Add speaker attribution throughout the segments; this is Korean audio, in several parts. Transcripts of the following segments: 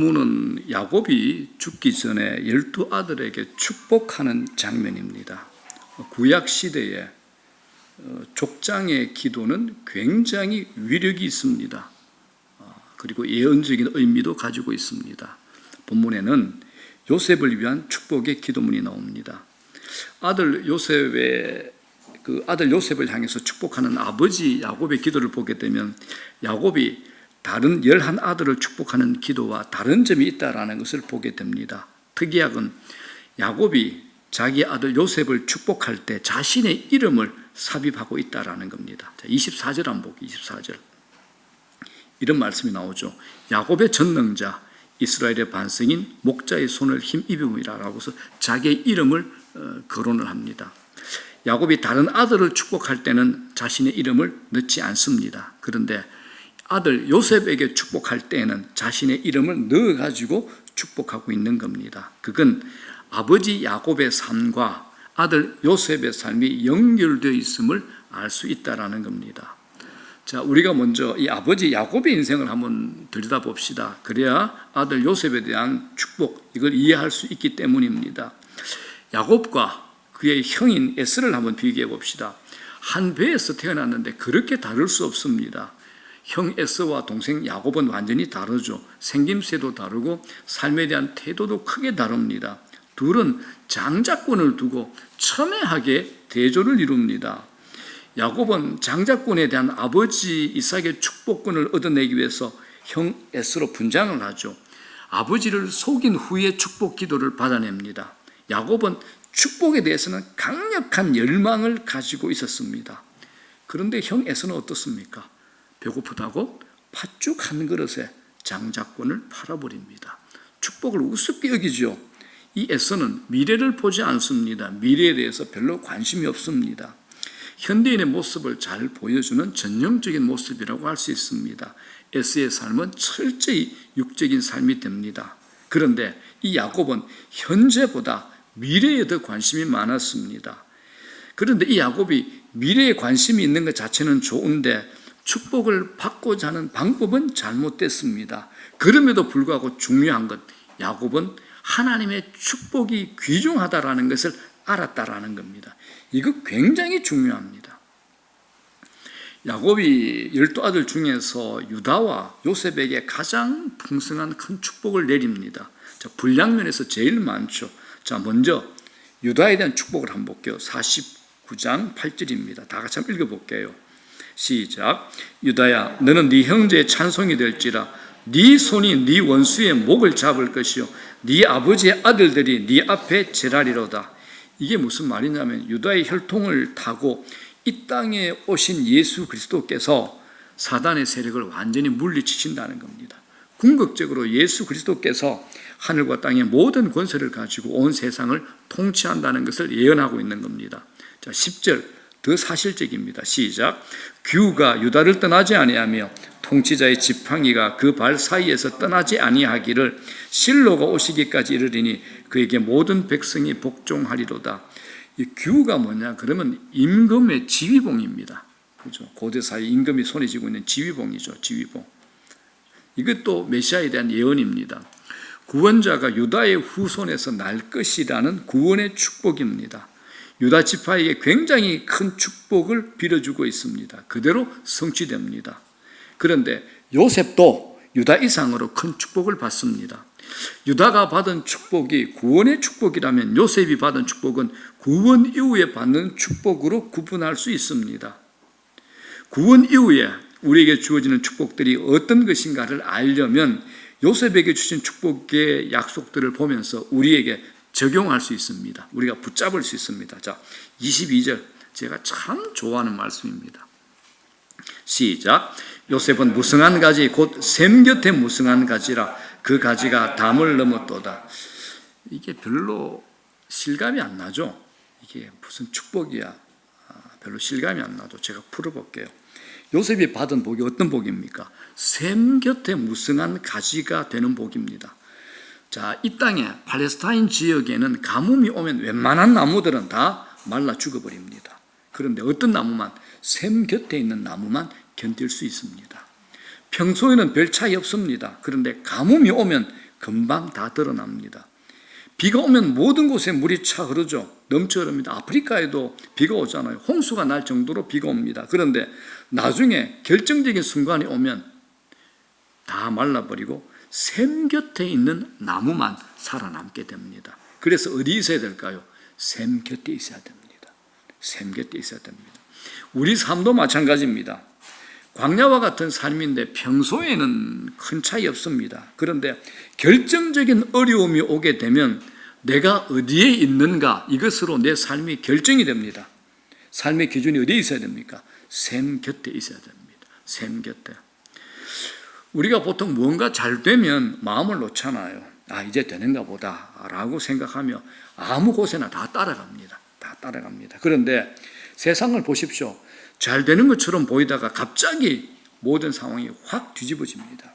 Speaker 1: 본문은 야곱이 죽기 전에 12아들에게 축복하는 장면입니다. 구약 시대에 족장의 기도는 굉장히 위력이 있습니다. 그리고 예언적인 의미도 가지고 있습니다. 본문에는 요셉을 위한 축복의 기도문이 나옵니다. 아들 요셉을 향해서 축복하는 아버지 야곱의 기도를 보게 되면 야곱이 다른 11아들을 축복하는 기도와 다른 점이 있다는 것을 보게 됩니다. 특이하건 야곱이 자기 아들 요셉을 축복할 때 자신의 이름을 삽입하고 있다는 겁니다. 24절 한번 볼게요. 24절. 이런 말씀이 나오죠. 야곱의 전능자, 이스라엘의 반성인 목자의 손을 힘입음이라 라고서 자기의 이름을 거론을 합니다. 야곱이 다른 아들을 축복할 때는 자신의 이름을 넣지 않습니다. 그런데 아들 요셉에게 축복할 때에는 자신의 이름을 넣어가지고 축복하고 있는 겁니다. 그건 아버지 야곱의 삶과 아들 요셉의 삶이 연결되어 있음을 알 수 있다는 겁니다. 자, 우리가 먼저 이 아버지 야곱의 인생을 한번 들여다봅시다. 그래야 아들 요셉에 대한 축복, 이걸 이해할 수 있기 때문입니다. 야곱과 그의 형인 에스를 한번 비교해 봅시다. 한 배에서 태어났는데 그렇게 다를 수 없습니다. 형 에서와 동생 야곱은 완전히 다르죠. 생김새도 다르고 삶에 대한 태도도 크게 다릅니다. 둘은 장자권을 두고 첨예하게 대조를 이룹니다. 야곱은 장자권에 대한 아버지 이삭의 축복권을 얻어내기 위해서 형 에서로 분장을 하죠. 아버지를 속인 후에 축복 기도를 받아냅니다. 야곱은 축복에 대해서는 강력한 열망을 가지고 있었습니다. 그런데 형 에서는 어떻습니까? 배고프다고 팥죽 한 그릇에 장자권을 팔아버립니다. 축복을 우습게 여기죠. 이 에서는 미래를 보지 않습니다. 미래에 대해서 별로 관심이 없습니다. 현대인의 모습을 잘 보여주는 전형적인 모습이라고 할 수 있습니다. 에서의 삶은 철저히 육적인 삶이 됩니다. 그런데 이 야곱은 현재보다 미래에 더 관심이 많았습니다. 그런데 이 야곱이 미래에 관심이 있는 것 자체는 좋은데 축복을 받고자 하는 방법은 잘못됐습니다. 그럼에도 불구하고 중요한 것, 야곱은 하나님의 축복이 귀중하다라는 것을 알았다라는 겁니다. 이거 굉장히 중요합니다. 야곱이 12아들 중에서 유다와 요셉에게 가장 풍성한 큰 축복을 내립니다. 분량면에서 제일 많죠. 자, 먼저 유다에 대한 축복을 한번 볼게요. 49장 8절입니다. 다 같이 한번 읽어볼게요. 시작. 유다야, 너는 네 형제의 찬송이 될지라. 네 손이 네 원수의 목을 잡을 것이요 네 아버지의 아들들이 네 앞에 제라리로다. 이게 무슨 말이냐면 유다의 혈통을 타고 이 땅에 오신 예수 그리스도께서 사단의 세력을 완전히 물리치신다는 겁니다. 궁극적으로 예수 그리스도께서 하늘과 땅의 모든 권세를 가지고 온 세상을 통치한다는 것을 예언하고 있는 겁니다. 자, 10절. 더 사실적입니다. 시작. 규가 유다를 떠나지 아니하며 통치자의 지팡이가 그 발 사이에서 떠나지 아니하기를 실로가 오시기까지 이르리니 그에게 모든 백성이 복종하리로다. 이 규가 뭐냐? 그러면 임금의 지휘봉입니다. 그죠? 고대사의 임금이 손에 쥐고 있는 지휘봉이죠. 지휘봉. 이것도 메시아에 대한 예언입니다. 구원자가 유다의 후손에서 날 것이라는 구원의 축복입니다. 유다 지파에게 굉장히 큰 축복을 빌어주고 있습니다. 그대로 성취됩니다. 그런데 요셉도 유다 이상으로 큰 축복을 받습니다. 유다가 받은 축복이 구원의 축복이라면 요셉이 받은 축복은 구원 이후에 받는 축복으로 구분할 수 있습니다. 구원 이후에 우리에게 주어지는 축복들이 어떤 것인가를 알려면 요셉에게 주신 축복의 약속들을 보면서 우리에게 적용할 수 있습니다. 우리가 붙잡을 수 있습니다. 자, 22절 제가 참 좋아하는 말씀입니다. 시작. 요셉은 무성한 가지 곧 샘 곁에 무성한 가지라 그 가지가 담을 넘었도다. 이게 별로 실감이 안 나죠. 이게 무슨 축복이야. 별로 실감이 안 나죠. 제가 풀어볼게요. 요셉이 받은 복이 어떤 복입니까? 샘 곁에 무성한 가지가 되는 복입니다. 자, 이 땅에 팔레스타인 지역에는 가뭄이 오면 웬만한 나무들은 다 말라 죽어버립니다. 그런데 어떤 나무만, 샘 곁에 있는 나무만 견딜 수 있습니다. 평소에는 별 차이 없습니다. 그런데 가뭄이 오면 금방 다 드러납니다. 비가 오면 모든 곳에 물이 차 흐르죠. 넘쳐 흐릅니다. 아프리카에도 비가 오잖아요. 홍수가 날 정도로 비가 옵니다. 그런데 나중에 결정적인 순간이 오면 다 말라버리고 샘 곁에 있는 나무만 살아남게 됩니다. 그래서 어디 있어야 될까요? 샘 곁에 있어야 됩니다. 샘 곁에 있어야 됩니다. 우리 삶도 마찬가지입니다. 광야와 같은 삶인데 평소에는 큰 차이 없습니다. 그런데 결정적인 어려움이 오게 되면 내가 어디에 있는가, 이것으로 내 삶이 결정이 됩니다. 삶의 기준이 어디에 있어야 됩니까? 샘 곁에 있어야 됩니다. 샘 곁에. 우리가 보통 무언가 잘 되면 마음을 놓잖아요. 아, 이제 되는가 보다 라고 생각하며 아무 곳에나 다 따라갑니다. 다 따라갑니다. 그런데 세상을 보십시오. 잘 되는 것처럼 보이다가 갑자기 모든 상황이 확 뒤집어집니다.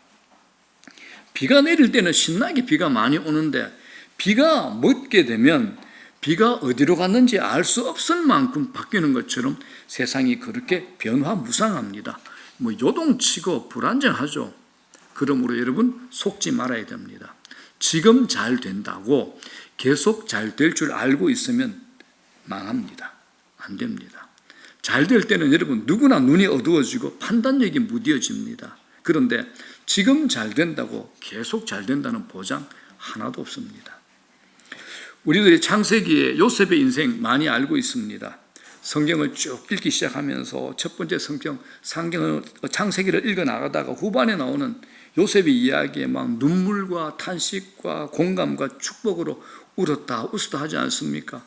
Speaker 1: 비가 내릴 때는 신나게 비가 많이 오는데 비가 멎게 되면 비가 어디로 갔는지 알 수 없을 만큼 바뀌는 것처럼 세상이 그렇게 변화무쌍합니다. 요동치고 불안정하죠. 그러므로 여러분 속지 말아야 됩니다. 지금 잘 된다고 계속 잘 될 줄 알고 있으면 망합니다. 안 됩니다. 잘 될 때는 여러분 누구나 눈이 어두워지고 판단력이 무뎌집니다. 그런데 지금 잘 된다고 계속 잘 된다는 보장 하나도 없습니다. 우리들이 창세기에 요셉의 인생 많이 알고 있습니다. 성경을 쭉 읽기 시작하면서 첫 번째 성경을 창세기를 읽어 나가다가 후반에 나오는 요셉의 이야기에 막 눈물과 탄식과 공감과 축복으로 울었다 웃었다 하지 않습니까?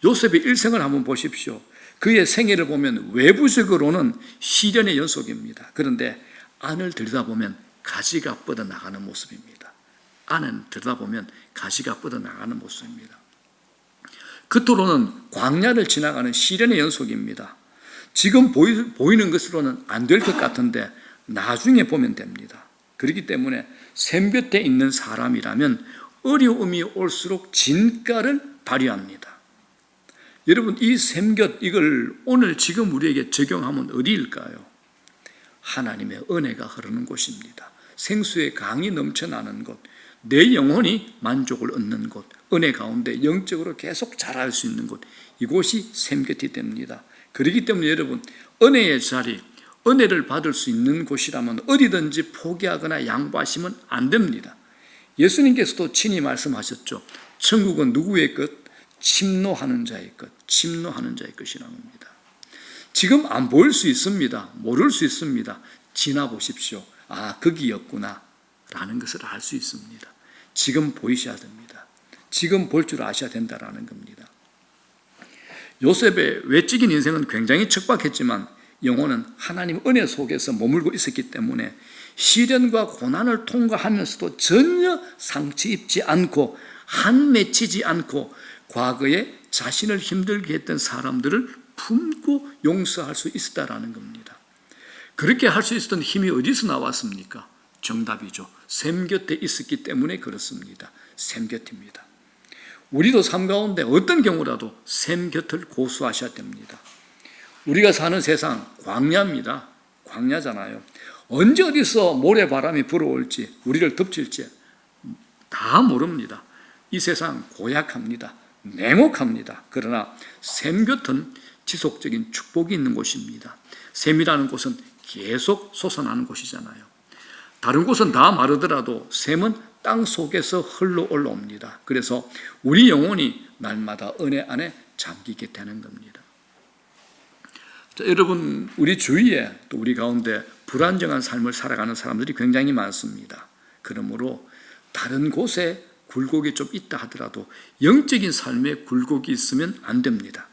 Speaker 1: 요셉의 일생을 한번 보십시오. 그의 생애를 보면 외부적으로는 시련의 연속입니다. 그런데 안을 들여다보면 가지가 뻗어나가는 모습입니다. 안을 들여다보면 가지가 뻗어나가는 모습입니다. 겉으로는 광야를 지나가는 시련의 연속입니다. 지금 보이는 것으로는 안 될 것 같은데 나중에 보면 됩니다. 그렇기 때문에 샘 곁에 있는 사람이라면 어려움이 올수록 진가를 발휘합니다. 여러분, 이 샘곁, 이걸 오늘 지금 우리에게 적용하면 어디일까요? 하나님의 은혜가 흐르는 곳입니다. 생수의 강이 넘쳐나는 곳, 내 영혼이 만족을 얻는 곳, 은혜 가운데 영적으로 계속 자랄 수 있는 곳, 이곳이 샘곁이 됩니다. 그렇기 때문에 여러분, 은혜의 자리, 은혜를 받을 수 있는 곳이라면 어디든지 포기하거나 양보하시면 안 됩니다. 예수님께서도 친히 말씀하셨죠. 천국은 누구의 것? 침노하는 자의 것, 침노하는 자의 것이라는 겁니다. 지금 안 보일 수 있습니다. 모를 수 있습니다. 지나보십시오. 아, 거기였구나 라는 것을 알 수 있습니다. 지금 보이셔야 됩니다. 지금 볼 줄 아셔야 된다라는 겁니다. 요셉의 외적인 인생은 굉장히 척박했지만 영혼은 하나님 은혜 속에서 머물고 있었기 때문에 시련과 고난을 통과하면서도 전혀 상처 입지 않고 한맺히지 않고 과거에 자신을 힘들게 했던 사람들을 품고 용서할 수 있었다라는 겁니다. 그렇게 할 수 있었던 힘이 어디서 나왔습니까? 정답이죠. 샘 곁에 있었기 때문에 그렇습니다. 샘 곁입니다. 우리도 삶 가운데 어떤 경우라도 샘 곁을 고수하셔야 됩니다. 우리가 사는 세상 광야입니다. 광야잖아요. 언제 어디서 모래바람이 불어올지 우리를 덮칠지 다 모릅니다. 이 세상 고약합니다. 냉혹합니다. 그러나 샘 곁은 지속적인 축복이 있는 곳입니다. 샘이라는 곳은 계속 솟아나는 곳이잖아요. 다른 곳은 다 마르더라도 샘은 땅 속에서 흘러 올라옵니다. 그래서 우리 영혼이 날마다 은혜 안에 잠기게 되는 겁니다. 자, 여러분, 우리 주위에 또 우리 가운데 불안정한 삶을 살아가는 사람들이 굉장히 많습니다. 그러므로 다른 곳에 굴곡이 좀 있다 하더라도 영적인 삶에 굴곡이 있으면 안 됩니다.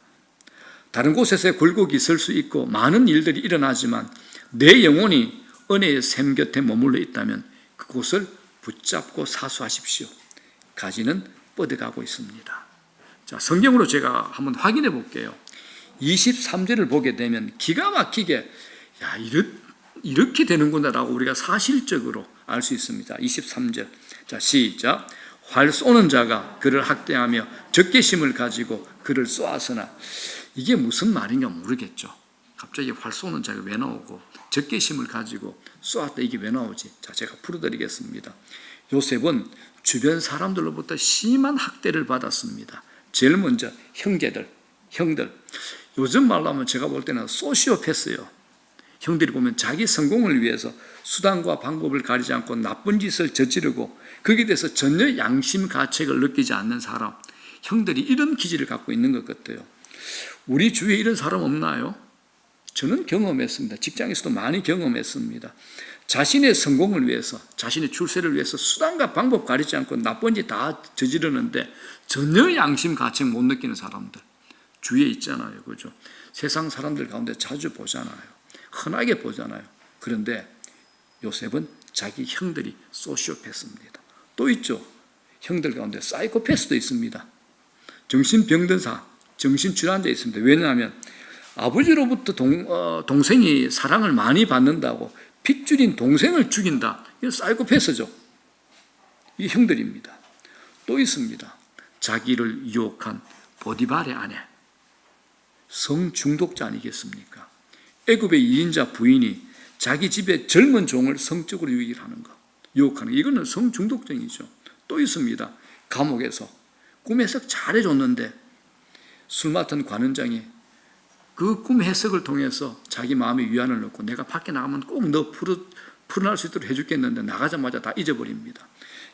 Speaker 1: 다른 곳에서 굴곡이 있을 수 있고 많은 일들이 일어나지만 내 영혼이 은혜의 샘 곁에 머물러 있다면 그곳을 붙잡고 사수하십시오. 가지는 뻗어가고 있습니다. 자, 성경으로 제가 한번 확인해 볼게요. 23절을 보게 되면 기가 막히게 야, 이렇게 되는구나라고 우리가 사실적으로 알 수 있습니다. 23절. 자, 시작. 활 쏘는 자가 그를 학대하며 적개심을 가지고 그를 쏘았으나 이게 무슨 말인가 모르겠죠. 갑자기 활 쏘는 자가 왜 나오고 적개심을 가지고 쏘았다 이게 왜 나오지? 자, 제가 풀어드리겠습니다. 요셉은 주변 사람들로부터 심한 학대를 받았습니다. 제일 먼저 형들. 요즘 말로 하면 제가 볼 때는 소시오패스예요. 형들이 보면 자기 성공을 위해서 수단과 방법을 가리지 않고 나쁜 짓을 저지르고 거기에 대해서 전혀 양심 가책을 느끼지 않는 사람, 형들이 이런 기질을 갖고 있는 것 같아요. 우리 주위에 이런 사람 없나요? 저는 경험했습니다. 직장에서도 많이 경험했습니다. 자신의 성공을 위해서, 자신의 출세를 위해서 수단과 방법 가리지 않고 나쁜 짓 다 저지르는데 전혀 양심 가책 못 느끼는 사람들 주위에 있잖아요. 그죠? 세상 사람들 가운데 자주 보잖아요. 흔하게 보잖아요. 그런데 요셉은 자기 형들이 소시오패스입니다. 또 있죠. 형들 가운데 사이코패스도 있습니다. 정신병든사, 정신질환자 있습니다. 왜냐하면 아버지로부터 동생이 사랑을 많이 받는다고 핏줄인 동생을 죽인다. 이건 사이코패스죠. 이 형들입니다. 또 있습니다. 자기를 유혹한 보디발의 아내, 성중독자 아니겠습니까? 애굽의 2인자 부인이 자기 집에 젊은 종을 성적으로 유혹하는 것, 이거는 성중독증이죠. 또 있습니다. 감옥에서 꿈 해석 잘해줬는데 술 맡은 관원장이 그 꿈 해석을 통해서 자기 마음에 위안을 넣고 내가 밖에 나가면 꼭 너 풀어날 수 있도록 해주겠는데 나가자마자 다 잊어버립니다.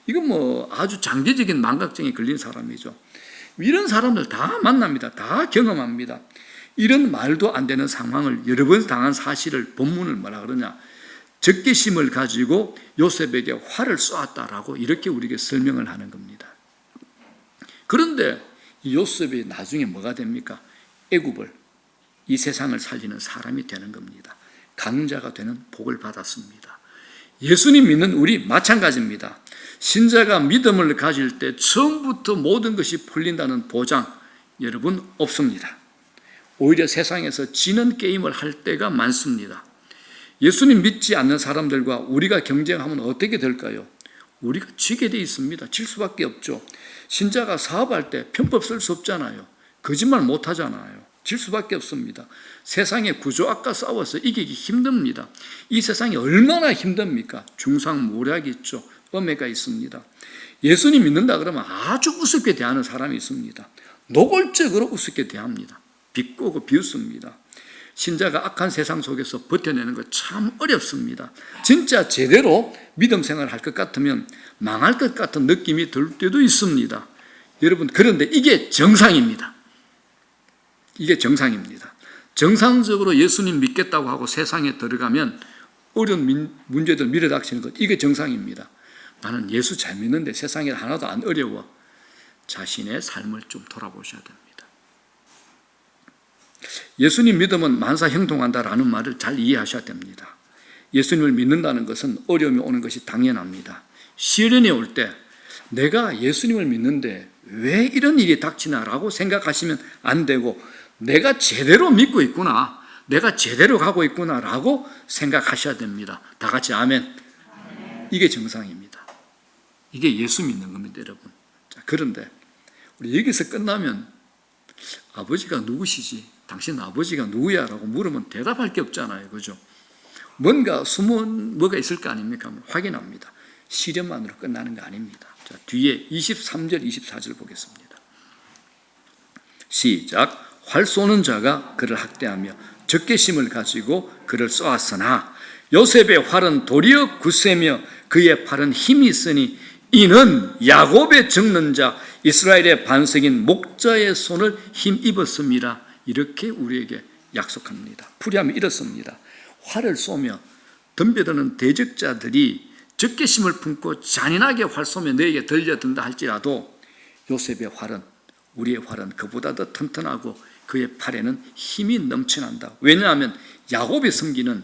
Speaker 1: 이건 아주 장기적인 망각증에 걸린 사람이죠. 이런 사람들 다 만납니다. 다 경험합니다. 이런 말도 안 되는 상황을 여러 번 당한 사실을 본문을 뭐라 그러냐, 적개심을 가지고 요셉에게 화를 쏘았다라고 이렇게 우리에게 설명을 하는 겁니다. 그런데 이 요셉이 나중에 뭐가 됩니까? 애굽을, 이 세상을 살리는 사람이 되는 겁니다. 강자가 되는 복을 받았습니다. 예수님 믿는 우리 마찬가지입니다. 신자가 믿음을 가질 때 처음부터 모든 것이 풀린다는 보장 여러분 없습니다. 오히려 세상에서 지는 게임을 할 때가 많습니다. 예수님 믿지 않는 사람들과 우리가 경쟁하면 어떻게 될까요? 우리가 지게 돼 있습니다. 질 수밖에 없죠. 신자가 사업할 때 편법 쓸 수 없잖아요. 거짓말 못 하잖아요. 질 수밖에 없습니다. 세상의 구조악과 싸워서 이기기 힘듭니다. 이 세상이 얼마나 힘듭니까? 중상모략이 있죠. 음해가 있습니다. 예수님 믿는다 그러면 아주 우습게 대하는 사람이 있습니다. 노골적으로 우습게 대합니다. 비꼬고 비웃습니다. 신자가 악한 세상 속에서 버텨내는 거 참 어렵습니다. 진짜 제대로 믿음 생활을 할 것 같으면 망할 것 같은 느낌이 들 때도 있습니다. 여러분, 그런데 이게 정상입니다. 이게 정상입니다. 정상적으로 예수님 믿겠다고 하고 세상에 들어가면 어려운 문제들 밀어닥치는 것, 이게 정상입니다. 나는 예수 잘 믿는데 세상에 하나도 안 어려워. 자신의 삶을 좀 돌아보셔야 됩니다. 예수님 믿으면 만사 형통한다라는 말을 잘 이해하셔야 됩니다. 예수님을 믿는다는 것은 어려움이 오는 것이 당연합니다. 시련이 올 때 내가 예수님을 믿는데 왜 이런 일이 닥치나라고 생각하시면 안 되고, 내가 제대로 믿고 있구나, 내가 제대로 가고 있구나라고 생각하셔야 됩니다. 다 같이 아멘. 이게 정상입니다. 이게 예수 믿는 겁니다, 여러분. 자, 그런데 우리 여기서 끝나면 아버지가 누구시지? 당신 아버지가 누구야? 라고 물으면 대답할 게 없잖아요. 그죠? 뭔가 숨은 뭐가 있을 거 아닙니까? 확인합니다. 시련만으로 끝나는 거 아닙니다. 자, 뒤에 23절, 24절 보겠습니다. 시작. 활 쏘는 자가 그를 학대하며 적개심을 가지고 그를 쏘았으나 요셉의 활은 도리어 굳세며 그의 팔은 힘이 있으니 이는 야곱의 적는 자 이스라엘의 반석인 목자의 손을 힘입었습니다. 이렇게 우리에게 약속합니다. 풀이하면 이렇습니다. 활을 쏘며 덤벼드는 대적자들이 적개심을 품고 잔인하게 활 쏘며 너에게 들려든다 할지라도 요셉의 활은, 우리의 활은 그보다 더 튼튼하고 그의 팔에는 힘이 넘쳐난다. 왜냐하면 야곱이 섬기는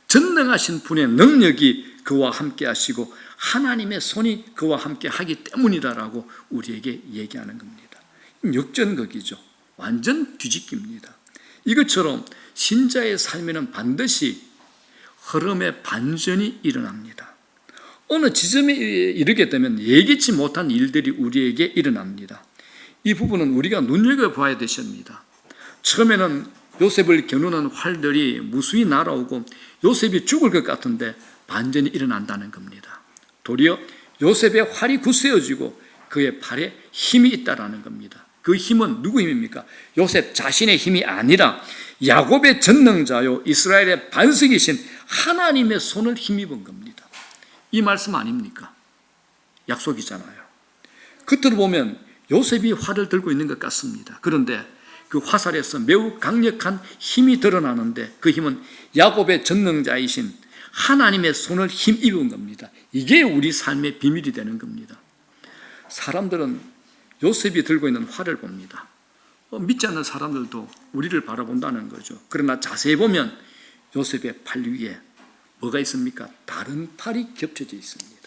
Speaker 1: 전능하신 분의 능력이 그와 함께 하시고 하나님의 손이 그와 함께 하기 때문이다라고 우리에게 얘기하는 겁니다. 역전극이죠. 완전 뒤집기입니다. 이것처럼 신자의 삶에는 반드시 흐름의 반전이 일어납니다. 어느 지점에 이르게 되면 예기치 못한 일들이 우리에게 일어납니다. 이 부분은 우리가 눈여겨봐야 되십니다. 처음에는 요셉을 겨누는 활들이 무수히 날아오고 요셉이 죽을 것 같은데 반전이 일어난다는 겁니다. 도리어 요셉의 활이 굳세어지고 그의 팔에 힘이 있다라는 겁니다. 그 힘은 누구 힘입니까? 요셉 자신의 힘이 아니라 야곱의 전능자요 이스라엘의 반석이신 하나님의 손을 힘입은 겁니다. 이 말씀 아닙니까? 약속이잖아요. 겉으로 보면 요셉이 활을 들고 있는 것 같습니다. 그런데 그 화살에서 매우 강력한 힘이 드러나는데 그 힘은 야곱의 전능자이신 하나님의 손을 힘입은 겁니다. 이게 우리 삶의 비밀이 되는 겁니다. 사람들은 요셉이 들고 있는 활을 봅니다. 믿지 않는 사람들도 우리를 바라본다는 거죠. 그러나 자세히 보면 요셉의 팔 위에 뭐가 있습니까? 다른 팔이 겹쳐져 있습니다.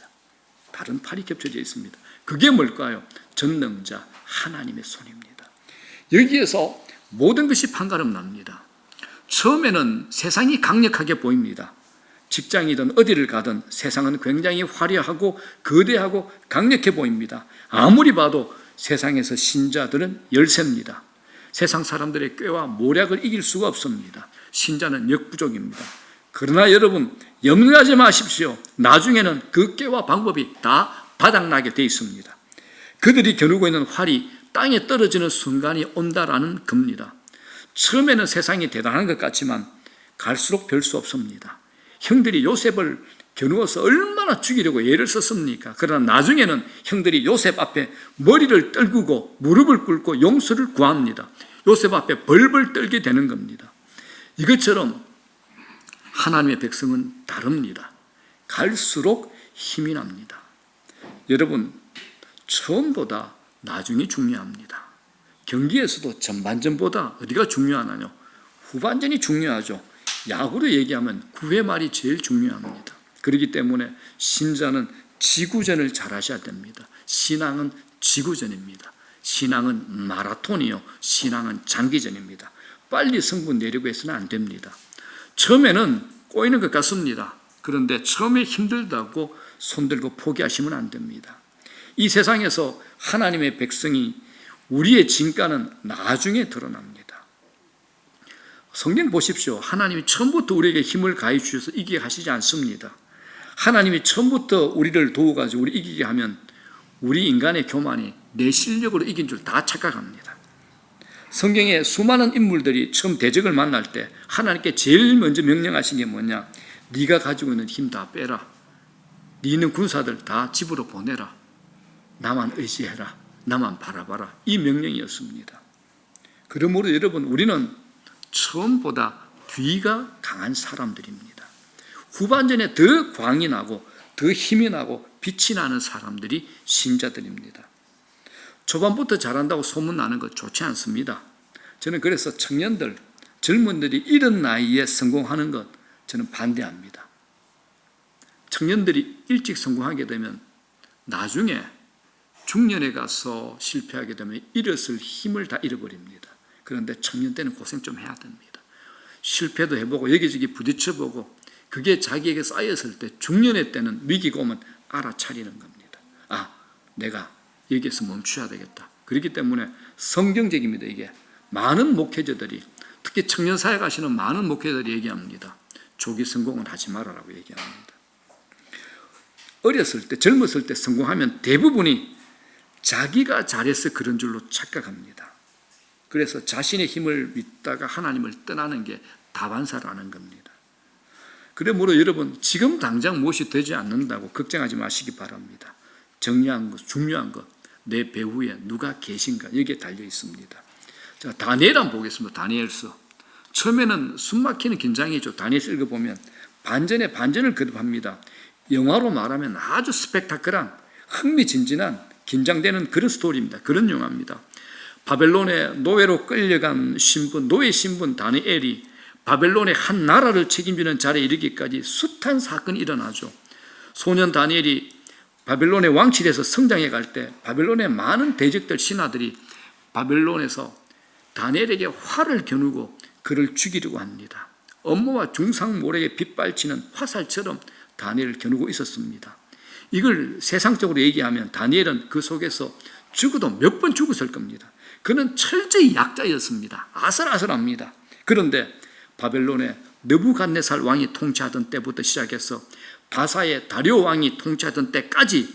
Speaker 1: 다른 팔이 겹쳐져 있습니다. 그게 뭘까요? 전능자 하나님의 손입니다. 여기에서 모든 것이 판가름 납니다. 처음에는 세상이 강력하게 보입니다. 직장이든 어디를 가든 세상은 굉장히 화려하고 거대하고 강력해 보입니다. 아무리 봐도 세상에서 신자들은 열세입니다. 세상 사람들의 꾀와 모략을 이길 수가 없습니다. 신자는 역부족입니다. 그러나 여러분 염려하지 마십시오. 나중에는 그 꾀와 방법이 다 바닥나게 돼 있습니다. 그들이 겨누고 있는 활이 땅에 떨어지는 순간이 온다라는 겁니다. 처음에는 세상이 대단한 것 같지만 갈수록 별 수 없습니다. 형들이 요셉을 겨누어서 얼마나 죽이려고 애를 썼습니까? 그러나 나중에는 형들이 요셉 앞에 머리를 떨구고 무릎을 꿇고 용서를 구합니다. 요셉 앞에 벌벌 떨게 되는 겁니다. 이것처럼 하나님의 백성은 다릅니다. 갈수록 힘이 납니다. 여러분, 처음보다 나중이 중요합니다. 경기에서도 전반전보다 어디가 중요하나요? 후반전이 중요하죠. 야구로 얘기하면 9회 말이 제일 중요합니다. 그렇기 때문에 신자는 지구전을 잘 하셔야 됩니다. 신앙은 지구전입니다. 신앙은 마라톤이요. 신앙은 장기전입니다. 빨리 성분 내려고 해서는 안 됩니다. 처음에는 꼬이는 것 같습니다. 그런데 처음에 힘들다고 손들고 포기하시면 안 됩니다. 이 세상에서 하나님의 백성이 우리의 진가는 나중에 드러납니다. 성경 보십시오. 하나님이 처음부터 우리에게 힘을 가해 주셔서 이기게 하시지 않습니다. 하나님이 처음부터 우리를 도와가지고 우리 이기게 하면 우리 인간의 교만이 내 실력으로 이긴 줄 다 착각합니다. 성경에 수많은 인물들이 처음 대적을 만날 때 하나님께 제일 먼저 명령하신 게 뭐냐? 네가 가지고 있는 힘 다 빼라. 네 있는 군사들 다 집으로 보내라. 나만 의지해라. 나만 바라봐라. 이 명령이었습니다. 그러므로 여러분 우리는 처음보다 뒤가 강한 사람들입니다. 후반전에 더 광이 나고 더 힘이 나고 빛이 나는 사람들이 신자들입니다. 초반부터 잘한다고 소문나는 것 좋지 않습니다. 저는 그래서 청년들, 젊은들이 이런 나이에 성공하는 것 저는 반대합니다. 청년들이 일찍 성공하게 되면 나중에 중년에 가서 실패하게 되면 일었을 힘을 다 잃어버립니다. 그런데 청년 때는 고생 좀 해야 됩니다. 실패도 해보고 여기저기 부딪혀보고 그게 자기에게 쌓였을 때 중년의 때는 위기가 오면 알아차리는 겁니다. 아, 내가 여기에서 멈춰야 되겠다. 그렇기 때문에 성경적입니다. 이게 많은 목회자들이 특히 청년사회 가시는 많은 목회자들이 얘기합니다. 조기 성공은 하지 말아라고 얘기합니다. 어렸을 때 젊었을 때 성공하면 대부분이 자기가 잘해서 그런 줄로 착각합니다. 그래서 자신의 힘을 믿다가 하나님을 떠나는 게 다반사라는 겁니다. 그러므로 여러분 지금 당장 무엇이 되지 않는다고 걱정하지 마시기 바랍니다. 중요한 것, 내 배후에 누가 계신가 여기에 달려 있습니다. 자, 다니엘 한번 보겠습니다. 다니엘서. 처음에는 숨막히는 긴장이죠. 다니엘서 읽어보면 반전에 반전을 거듭합니다. 영화로 말하면 아주 스펙타클한 흥미진진한 긴장되는 그런 스토리입니다. 그런 영화입니다. 바벨론의 노예로 끌려간 신분, 노예 신분 다니엘이 바벨론의 한 나라를 책임지는 자리에 이르기까지 숱한 사건이 일어나죠. 소년 다니엘이 바벨론의 왕실에서 성장해 갈 때 바벨론의 많은 대적들 신하들이 바벨론에서 다니엘에게 활을 겨누고 그를 죽이려고 합니다. 업무와 중상모략에 빗발치는 화살처럼 다니엘을 겨누고 있었습니다. 이걸 세상적으로 얘기하면 다니엘은 그 속에서 죽어도 몇 번 죽었을 겁니다. 그는 철저히 약자였습니다. 아슬아슬합니다. 그런데 바벨론의 느부갓네살 왕이 통치하던 때부터 시작해서 바사의 다리오 왕이 통치하던 때까지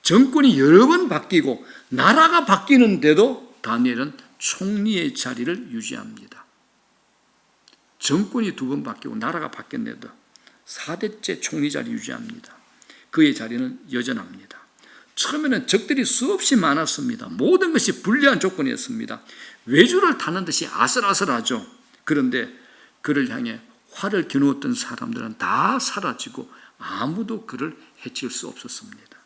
Speaker 1: 정권이 여러 번 바뀌고 나라가 바뀌는데도 다니엘은 총리의 자리를 유지합니다. 정권이 2번 바뀌고 나라가 바뀌었는데도 4대째 총리 자리 유지합니다. 그의 자리는 여전합니다. 처음에는 적들이 수없이 많았습니다. 모든 것이 불리한 조건이었습니다. 외주를 타는 듯이 아슬아슬하죠. 그런데 그를 향해 활을 겨누었던 사람들은 다 사라지고 아무도 그를 해칠 수 없었습니다.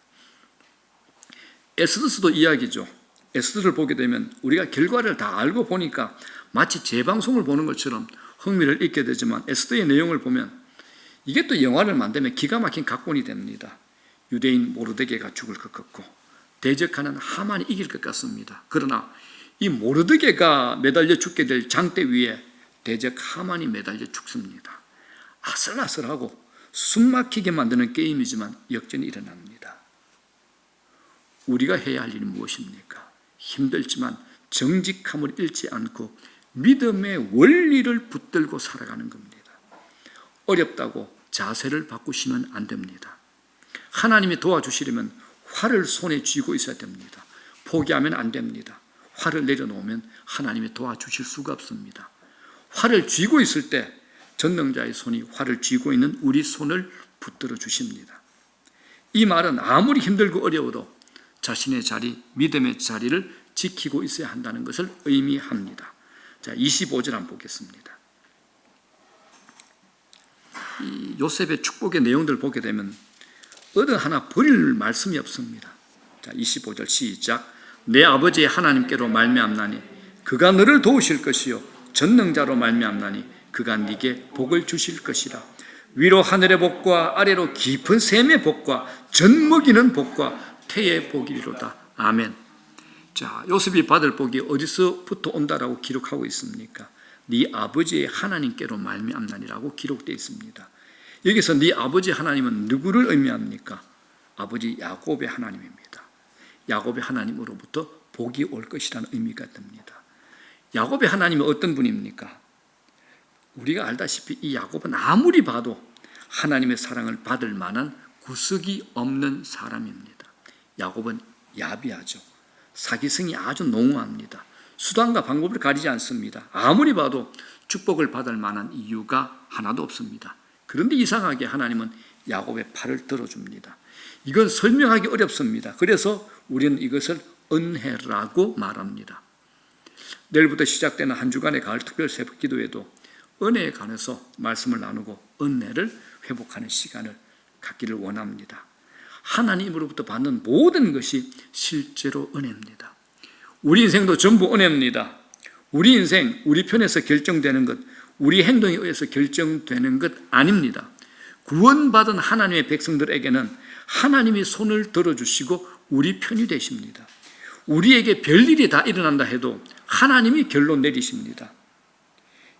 Speaker 1: 에스더서도 이야기죠. 에스더를 보게 되면 우리가 결과를 다 알고 보니까 마치 재방송을 보는 것처럼 흥미를 잃게 되지만 에스더의 내용을 보면 이게 또 영화를 만들면 기가 막힌 각본이 됩니다. 유대인 모르드게가 죽을 것 같고 대적하는 하만이 이길 것 같습니다. 그러나 이 모르드게가 매달려 죽게 될 장대 위에 대적 하만이 매달려 죽습니다. 아슬아슬하고 숨막히게 만드는 게임이지만 역전이 일어납니다. 우리가 해야 할 일이 무엇입니까? 힘들지만 정직함을 잃지 않고 믿음의 원리를 붙들고 살아가는 겁니다. 어렵다고 자세를 바꾸시면 안 됩니다. 하나님이 도와주시려면 활을 손에 쥐고 있어야 됩니다. 포기하면 안 됩니다. 활을 내려놓으면 하나님이 도와주실 수가 없습니다. 활을 쥐고 있을 때 전능자의 손이 활을 쥐고 있는 우리 손을 붙들어 주십니다. 이 말은 아무리 힘들고 어려워도 자신의 자리, 믿음의 자리를 지키고 있어야 한다는 것을 의미합니다. 자, 25절 한번 보겠습니다. 이 요셉의 축복의 내용들을 보게 되면 어느 하나 버릴 말씀이 없습니다. 자, 25절 시작. 내 아버지의 하나님께로 말미암나니 그가 너를 도우실 것이요 전능자로 말미암나니 그가 네게 복을 주실 것이라. 위로 하늘의 복과 아래로 깊은 샘의 복과 젖 먹이는 복과 태의 복이로다. 아멘. 자, 요셉이 받을 복이 어디서부터 온다라고 기록하고 있습니까? 네 아버지의 하나님께로 말미암나니라고 기록되어 있습니다. 여기서 네 아버지 하나님은 누구를 의미합니까? 아버지 야곱의 하나님입니다. 야곱의 하나님으로부터 복이 올 것이라는 의미가 됩니다. 야곱의 하나님은 어떤 분입니까? 우리가 알다시피 이 야곱은 아무리 봐도 하나님의 사랑을 받을 만한 구석이 없는 사람입니다. 야곱은 야비하죠. 사기성이 아주 농후합니다. 수단과 방법을 가리지 않습니다. 아무리 봐도 축복을 받을 만한 이유가 하나도 없습니다. 그런데 이상하게 하나님은 야곱의 팔을 들어줍니다. 이건 설명하기 어렵습니다. 그래서 우리는 이것을 은혜라고 말합니다. 내일부터 시작되는 한 주간의 가을 특별 새벽 기도에도 은혜에 관해서 말씀을 나누고 은혜를 회복하는 시간을 갖기를 원합니다. 하나님으로부터 받는 모든 것이 실제로 은혜입니다. 우리 인생도 전부 은혜입니다. 우리 인생, 우리 편에서 결정되는 것, 우리 행동에 의해서 결정되는 것 아닙니다. 구원받은 하나님의 백성들에게는 하나님이 손을 들어주시고 우리 편이 되십니다. 우리에게 별일이 다 일어난다 해도 하나님이 결론 내리십니다.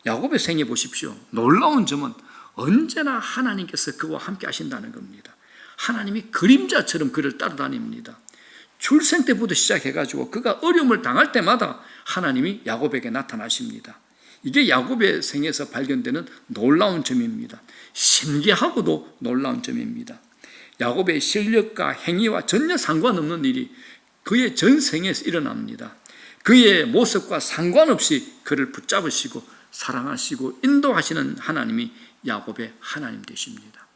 Speaker 1: 야곱의 생애 보십시오. 놀라운 점은 언제나 하나님께서 그와 함께 하신다는 겁니다. 하나님이 그림자처럼 그를 따라다닙니다. 출생 때부터 시작해가지고 그가 어려움을 당할 때마다 하나님이 야곱에게 나타나십니다. 이게 야곱의 생에서 발견되는 놀라운 점입니다. 신기하고도 놀라운 점입니다. 야곱의 실력과 행위와 전혀 상관없는 일이 그의 전생에서 일어납니다. 그의 모습과 상관없이 그를 붙잡으시고 사랑하시고 인도하시는 하나님이 야곱의 하나님 되십니다.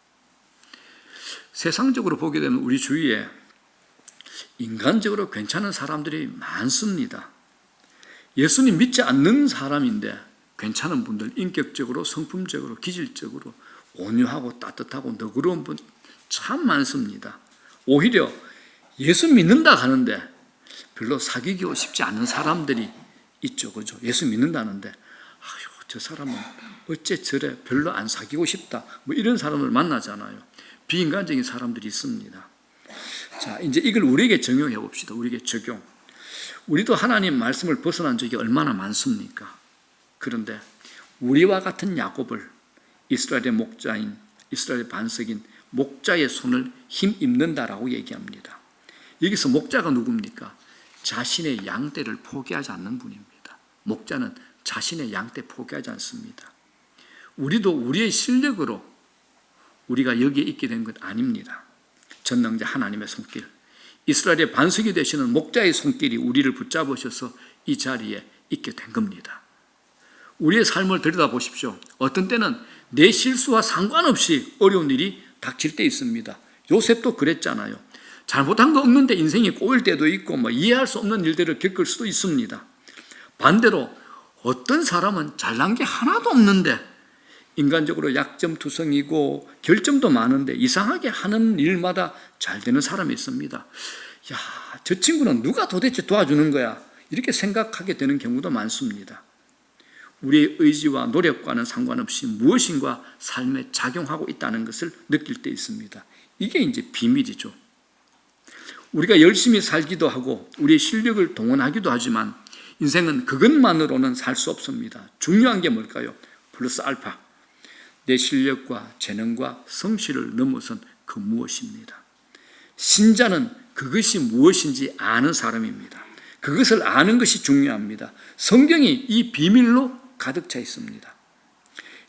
Speaker 1: 세상적으로 보게 되면 우리 주위에 인간적으로 괜찮은 사람들이 많습니다. 예수님 믿지 않는 사람인데 괜찮은 분들, 인격적으로, 성품적으로, 기질적으로 온유하고 따뜻하고 너그러운 분 참 많습니다. 오히려 예수 믿는다 하는데 별로 사귀고 싶지 않은 사람들이 있죠. 그죠? 예수 믿는다는데 아유, 저 사람은 어째 저래 별로 안 사귀고 싶다. 뭐 이런 사람을 만나잖아요. 비인간적인 사람들이 있습니다. 자, 이제 이걸 우리에게 적용해 봅시다. 우리에게 적용. 우리도 하나님 말씀을 벗어난 적이 얼마나 많습니까? 그런데 우리와 같은 야곱을 이스라엘의 목자인, 이스라엘의 반석인 목자의 손을 힘입는다라고 얘기합니다. 여기서 목자가 누굽니까? 자신의 양떼를 포기하지 않는 분입니다. 목자는 자신의 양떼 포기하지 않습니다. 우리도 우리의 실력으로 우리가 여기에 있게 된 것 아닙니다. 전능자 하나님의 손길, 이스라엘의 반석이 되시는 목자의 손길이 우리를 붙잡으셔서 이 자리에 있게 된 겁니다. 우리의 삶을 들여다보십시오. 어떤 때는 내 실수와 상관없이 어려운 일이 닥칠 때 있습니다. 요셉도 그랬잖아요. 잘못한 거 없는데 인생이 꼬일 때도 있고 이해할 수 없는 일들을 겪을 수도 있습니다. 반대로 어떤 사람은 잘난 게 하나도 없는데 인간적으로 약점투성이고 결점도 많은데 이상하게 하는 일마다 잘 되는 사람이 있습니다. 야, 저 친구는 누가 도대체 도와주는 거야? 이렇게 생각하게 되는 경우도 많습니다. 우리의 의지와 노력과는 상관없이 무엇인가 삶에 작용하고 있다는 것을 느낄 때 있습니다. 이게 이제 비밀이죠. 우리가 열심히 살기도 하고 우리의 실력을 동원하기도 하지만 인생은 그것만으로는 살 수 없습니다. 중요한 게 뭘까요? 플러스 알파. 내 실력과 재능과 성실을 넘어선 그 무엇입니다. 신자는 그것이 무엇인지 아는 사람입니다. 그것을 아는 것이 중요합니다. 성경이 이 비밀로 가득 차 있습니다.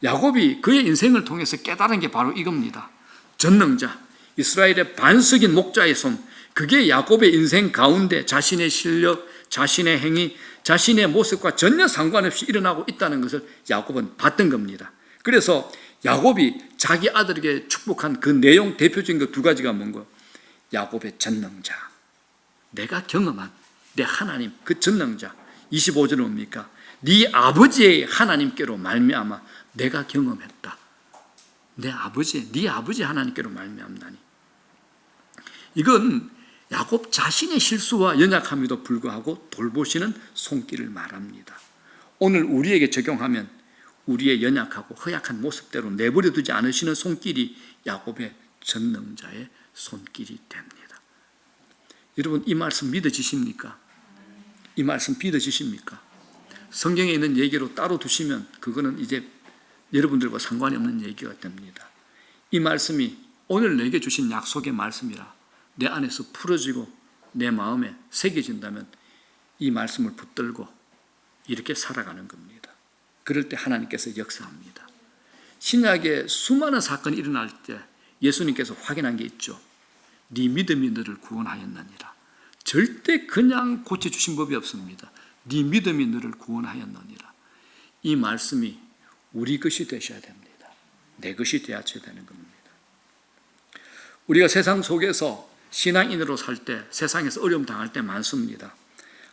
Speaker 1: 야곱이 그의 인생을 통해서 깨달은 게 바로 이겁니다. 전능자, 이스라엘의 반석인 목자의 손, 그게 야곱의 인생 가운데 자신의 실력, 자신의 행위, 자신의 모습과 전혀 상관없이 일어나고 있다는 것을 야곱은 봤던 겁니다. 그래서 야곱이 자기 아들에게 축복한 그 내용 대표적인 그 두 가지가 뭔가? 야곱의 전능자, 내가 경험한 내 하나님 그 전능자. 25절은 뭡니까? 네 아버지의 하나님께로 말미암아 내가 경험했다. 내 아버지, 네 아버지 하나님께로 말미암다니. 이건 야곱 자신의 실수와 연약함에도 불구하고 돌보시는 손길을 말합니다. 오늘 우리에게 적용하면 우리의 연약하고 허약한 모습대로 내버려 두지 않으시는 손길이 야곱의 전능자의 손길이 됩니다. 여러분, 이 말씀 믿어지십니까? 이 말씀 믿어지십니까? 성경에 있는 얘기로 따로 두시면 그거는 이제 여러분들과 상관이 없는 얘기가 됩니다. 이 말씀이 오늘 내게 주신 약속의 말씀이라 내 안에서 풀어지고 내 마음에 새겨진다면 이 말씀을 붙들고 이렇게 살아가는 겁니다. 그럴 때 하나님께서 역사합니다. 신약에 수많은 사건이 일어날 때 예수님께서 확인한 게 있죠. 네 믿음이 너를 구원하였느니라. 절대 그냥 고쳐주신 법이 없습니다. 네 믿음이 너를 구원하였느니라. 이 말씀이 우리 것이 되셔야 됩니다. 내 것이 되어야 되는 겁니다. 우리가 세상 속에서 신앙인으로 살 때 세상에서 어려움 당할 때 많습니다.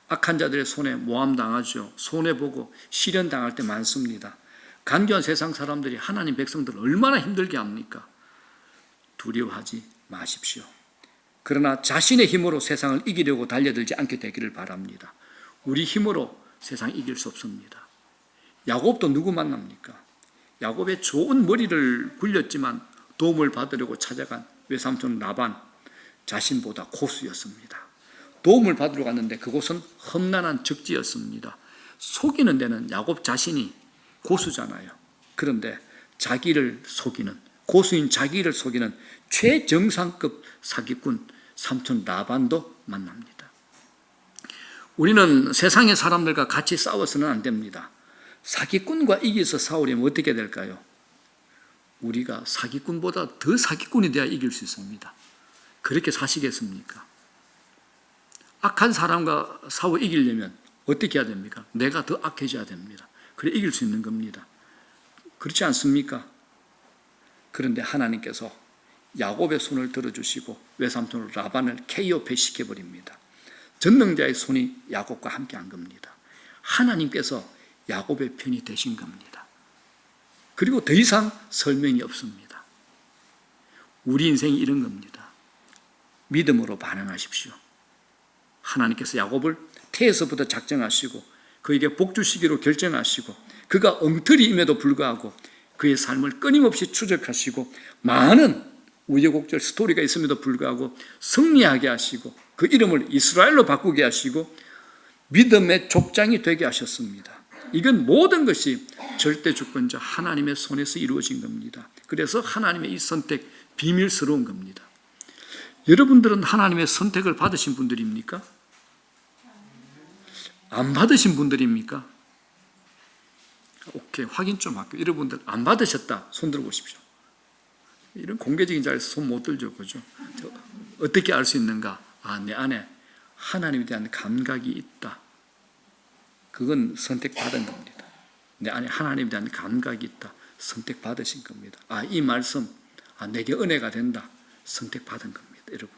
Speaker 1: 악한 자들의 손에 모함당하죠. 손해보고 시련당할 때 많습니다. 간교한 세상 사람들이 하나님 백성들을 얼마나 힘들게 합니까? 두려워하지 마십시오. 그러나 자신의 힘으로 세상을 이기려고 달려들지 않게 되기를 바랍니다. 우리 힘으로 세상 이길 수 없습니다. 야곱도 누구 만납니까? 야곱의 좋은 머리를 굴렸지만 도움을 받으려고 찾아간 외삼촌 라반, 자신보다 고수였습니다. 도움을 받으러 갔는데 그곳은 험난한 적지였습니다. 속이는 데는 야곱 자신이 고수잖아요. 그런데 자기를 속이는, 고수인 자기를 속이는 최정상급 사기꾼 삼촌 라반도 만납니다. 우리는 세상의 사람들과 같이 싸워서는 안 됩니다. 사기꾼과 이겨서 싸우려면 어떻게 될까요? 우리가 사기꾼보다 더 사기꾼이 되어야 이길 수 있습니다. 그렇게 사시겠습니까? 악한 사람과 싸워 이기려면 어떻게 해야 됩니까? 내가 더 악해져야 됩니다. 그래 이길 수 있는 겁니다. 그렇지 않습니까? 그런데 하나님께서 야곱의 손을 들어주시고 외삼촌 라반을 KO 패시켜버립니다. 전능자의 손이 야곱과 함께한 겁니다. 하나님께서 야곱의 편이 되신 겁니다. 그리고 더 이상 설명이 없습니다. 우리 인생이 이런 겁니다. 믿음으로 반응하십시오. 하나님께서 야곱을 태에서부터 작정하시고 그에게 복 주시기로 결정하시고 그가 엉터리임에도 불구하고 그의 삶을 끊임없이 추적하시고 많은 우여곡절 스토리가 있음에도 불구하고 승리하게 하시고 그 이름을 이스라엘로 바꾸게 하시고 믿음의 족장이 되게 하셨습니다. 이건 모든 것이 절대 주권자 하나님의 손에서 이루어진 겁니다. 그래서 하나님의 이 선택 비밀스러운 겁니다. 여러분들은 하나님의 선택을 받으신 분들입니까? 안 받으신 분들입니까? 오케이, 확인 좀 할게요. 여러분들 안 받으셨다 손 들어보십시오. 이런 공개적인 자리에서 손 못 들죠, 그죠? 어떻게 알 수 있는가? 내 안에 하나님에 대한 감각이 있다. 그건 선택받은 겁니다. 내 안에 하나님에 대한 감각이 있다. 선택받으신 겁니다. 이 말씀, 내게 은혜가 된다. 선택받은 겁니다, 여러분.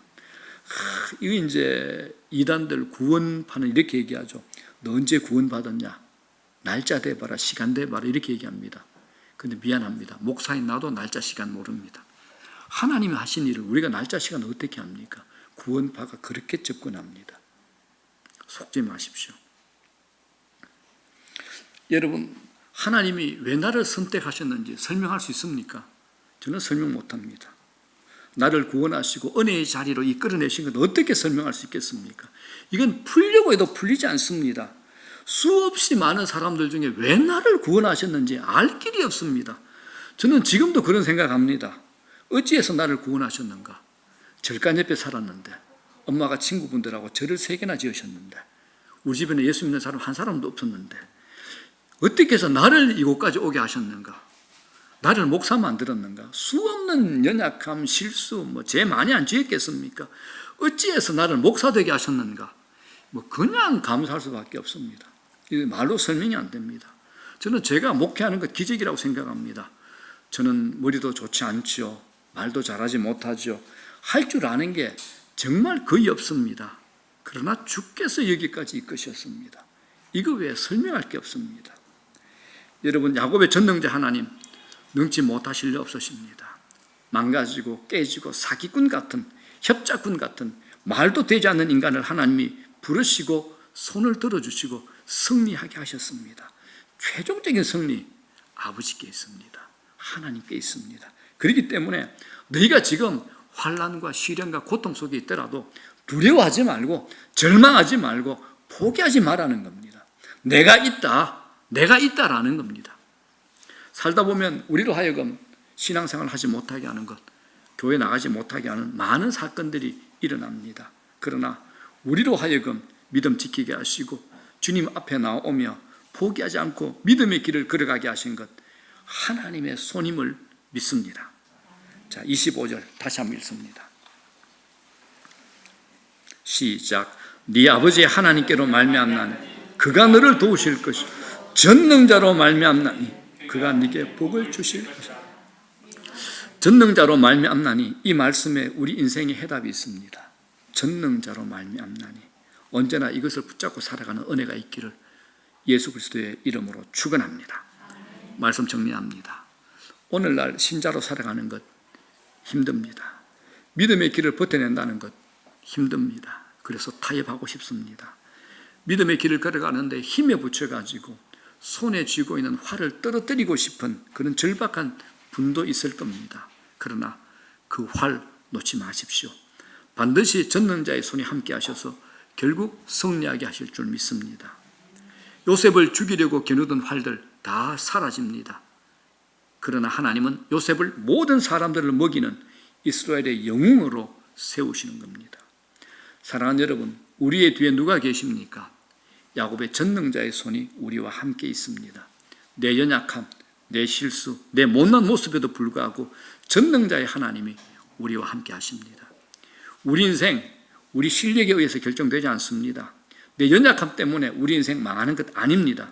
Speaker 1: 이거 이제 이단들 구원파는 이렇게 얘기하죠. 너 언제 구원받았냐? 날짜 대봐라, 시간 대봐라, 이렇게 얘기합니다. 근데 미안합니다. 목사인 나도 날짜 시간 모릅니다. 하나님이 하신 일을 우리가 날짜 시간 어떻게 합니까? 구원파가 그렇게 접근합니다. 속지 마십시오. 여러분, 하나님이 왜 나를 선택하셨는지 설명할 수 있습니까? 저는 설명 못합니다. 나를 구원하시고 은혜의 자리로 이끌어내신 것 어떻게 설명할 수 있겠습니까? 이건 풀려고 해도 풀리지 않습니다. 수없이 많은 사람들 중에 왜 나를 구원하셨는지 알 길이 없습니다. 저는 지금도 그런 생각합니다. 어찌해서 나를 구원하셨는가? 절간 옆에 살았는데 엄마가 친구분들하고 절을 3개나 지으셨는데 우리 집에는 예수 믿는 사람 한 사람도 없었는데 어떻게 해서 나를 이곳까지 오게 하셨는가? 나를 목사 만들었는가? 수없는 연약함, 실수, 죄 많이 안 지었겠습니까? 어찌해서 나를 목사 되게 하셨는가? 그냥 감사할 수밖에 없습니다. 말로 설명이 안 됩니다. 저는 제가 목회하는 것 기적이라고 생각합니다. 저는 머리도 좋지 않죠. 말도 잘하지 못하죠. 할 줄 아는 게 정말 거의 없습니다. 그러나 주께서 여기까지 이끄셨습니다. 이거 외에 설명할 게 없습니다. 여러분, 야곱의 전능자 하나님 능치 못하실 리 없으십니다. 망가지고 깨지고 사기꾼 같은, 협작꾼 같은, 말도 되지 않는 인간을 하나님이 부르시고 손을 들어주시고 승리하게 하셨습니다. 최종적인 승리 아버지께 있습니다. 하나님께 있습니다. 그렇기 때문에 너희가 지금 환난과 시련과 고통 속에 있더라도 두려워하지 말고 절망하지 말고 포기하지 말라는 겁니다. 내가 있다라는 겁니다. 살다 보면 우리로 하여금 신앙생활을 하지 못하게 하는 것, 교회 나가지 못하게 하는 많은 사건들이 일어납니다. 그러나 우리로 하여금 믿음 지키게 하시고 주님 앞에 나오며 포기하지 않고 믿음의 길을 걸어가게 하신 것, 하나님의 손임을 믿습니다. 자, 25절 다시 한번 읽습니다. 시작. 네 아버지 하나님께로 말미암나니 그가 너를 도우실 것이요 전능자로 말미암나니 그가 네게 복을 주실 것이다. 전능자로 말미암나니 이 말씀에 우리 인생의 해답이 있습니다. 전능자로 말미암나니 언제나 이것을 붙잡고 살아가는 은혜가 있기를 예수 그리스도의 이름으로 축원합니다. 말씀 정리합니다. 오늘날 신자로 살아가는 것 힘듭니다. 믿음의 길을 버텨낸다는 것 힘듭니다. 그래서 타협하고 싶습니다. 믿음의 길을 걸어가는데 힘에 붙여가지고 손에 쥐고 있는 활을 떨어뜨리고 싶은 그런 절박한 분도 있을 겁니다. 그러나 그 활 놓지 마십시오. 반드시 전능자의 손이 함께 하셔서 결국 승리하게 하실 줄 믿습니다. 요셉을 죽이려고 겨누던 활들 다 사라집니다. 그러나 하나님은 요셉을 모든 사람들을 먹이는 이스라엘의 영웅으로 세우시는 겁니다. 사랑하는 여러분, 우리의 뒤에 누가 계십니까? 야곱의 전능자의 손이 우리와 함께 있습니다. 내 연약함, 내 실수, 내 못난 모습에도 불구하고 전능자의 하나님이 우리와 함께 하십니다. 우리 인생, 우리 실력에 의해서 결정되지 않습니다. 내 연약함 때문에 우리 인생 망하는 것 아닙니다.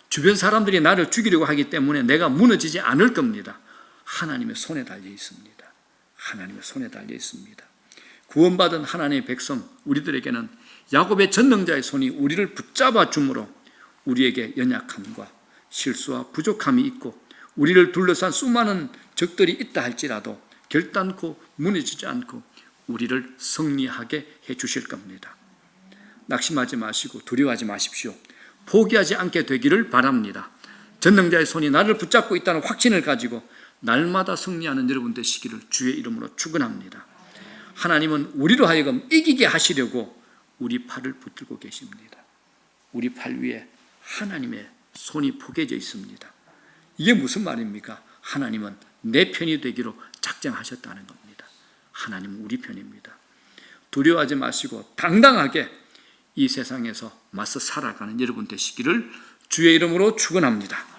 Speaker 1: 주변 사람들이 나를 죽이려고 하기 때문에 내가 무너지지 않을 겁니다. 하나님의 손에 달려 있습니다. 하나님의 손에 달려 있습니다. 구원받은 하나님의 백성, 우리들에게는 야곱의 전능자의 손이 우리를 붙잡아 주므로 우리에게 연약함과 실수와 부족함이 있고 우리를 둘러싼 수많은 적들이 있다 할지라도 결단코 무너지지 않고 우리를 승리하게 해 주실 겁니다. 낙심하지 마시고 두려워하지 마십시오. 포기하지 않게 되기를 바랍니다. 전능자의 손이 나를 붙잡고 있다는 확신을 가지고 날마다 승리하는 여러분 되시기를 주의 이름으로 축원합니다. 하나님은 우리로 하여금 이기게 하시려고 우리 팔을 붙들고 계십니다. 우리 팔 위에 하나님의 손이 포개져 있습니다. 이게 무슨 말입니까? 하나님은 내 편이 되기로 작정하셨다는 겁니다. 하나님은 우리 편입니다. 두려워하지 마시고 당당하게 이 세상에서 맞서 살아가는 여러분 되시기를 주의 이름으로 축원합니다.